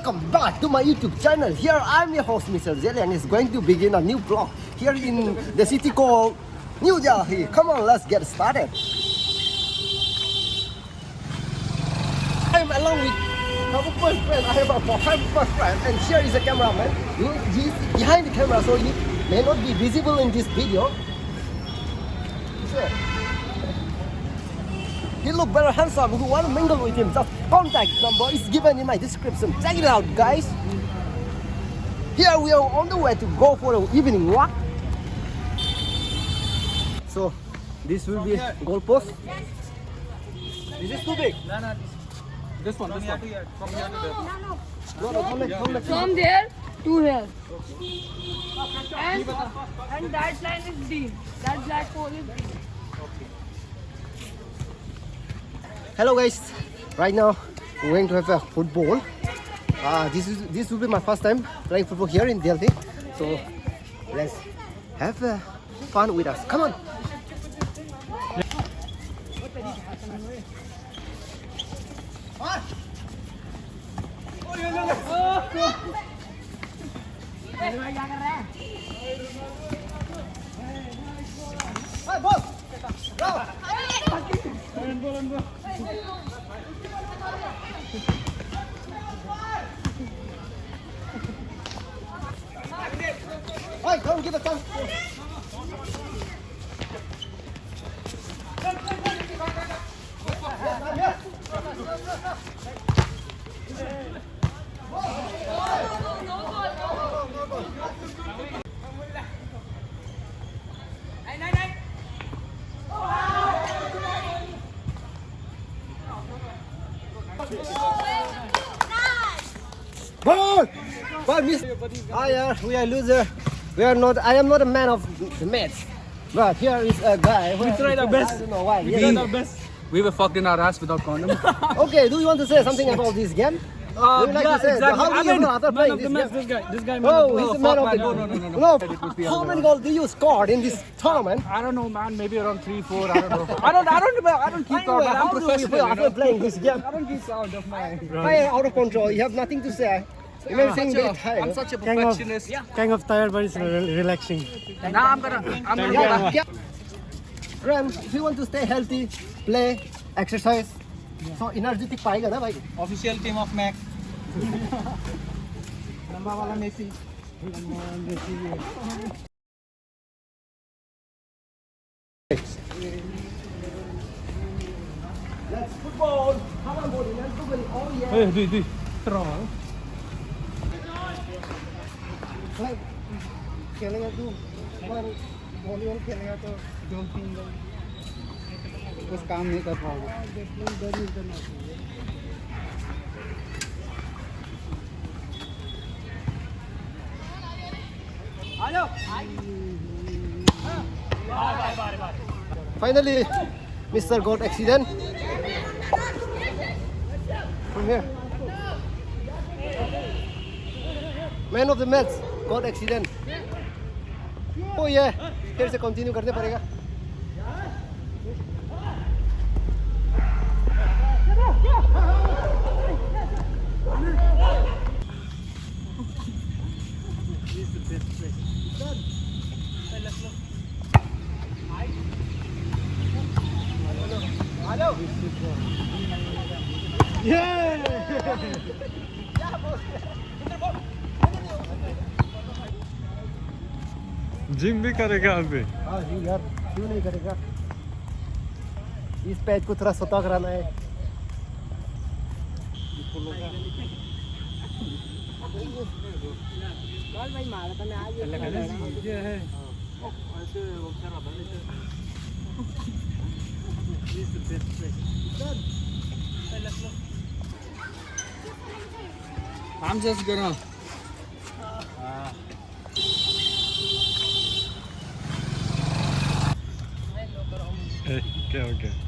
welcome back to my YouTube channel. Here I'm your host Mr. Jelly and it's going to begin a new vlog here in the city called New Delhi. Come on, let's get started. I'm along with our first friend. I have a first friend and here is a cameraman. He's behind the camera so he may not be visible in this video. He look very handsome. Who want to mingle with him? Just contact number is given in my description. Check it out, guys. Here we are on the way to go for an evening walk. So this will be goalpost. This is too big. No. This one. From here to here. From here to there. From there to here. And that line is D. That black pole is D. Hello guys, right now we're going to have a football. This will be my first time playing football here in Delhi. So let's have fun with us. Come on. Hey, boss. Go. Hey, don't give a chance. Ball miss. We are loser. We are not. I am not a man of the match. But here is a guy. We tried our best. I don't know why. We tried our best. We were fucked in our ass without condom. Okay, do you want to say something about this game? Would you like to say, exactly. how do you know after playing this match, game? this guy. Oh, he's the man of the No. How many goals do you scored in this tournament? I don't know, man. Maybe around 3, 4. I don't know. I don't keep count. Anyway, I'm how do you professional. feel after playing this game? I don't keep count of my. I am out of control. You have nothing to say. You may seem very I'm tired. such a perfectionist. Kind of tired, but it's relaxing. Now I'm gonna go back. Yeah. Ram, if you want to stay healthy, play, exercise, so energetic पाएगा ना भाई? Official team of Mac. लंबा वाला Messi. Let's football. Come on, boy. Let's football. Oh yeah. Hey, di. Terang. Like, खेलेगा तू, पर volleyball खेलेगा तो दो तीन लोग कुछ काम नहीं कर पाओगे. Finally, Mr. got accident. From here. Man of the match got accident. Oh yeah, फिर से continue करने पड़ेगा. जिम भी करेगा अभी. हाँ जी यार, क्यों नहीं करेगा? इस पैच को थोड़ा सतर्क रहना है. I'm just gonna. Okay.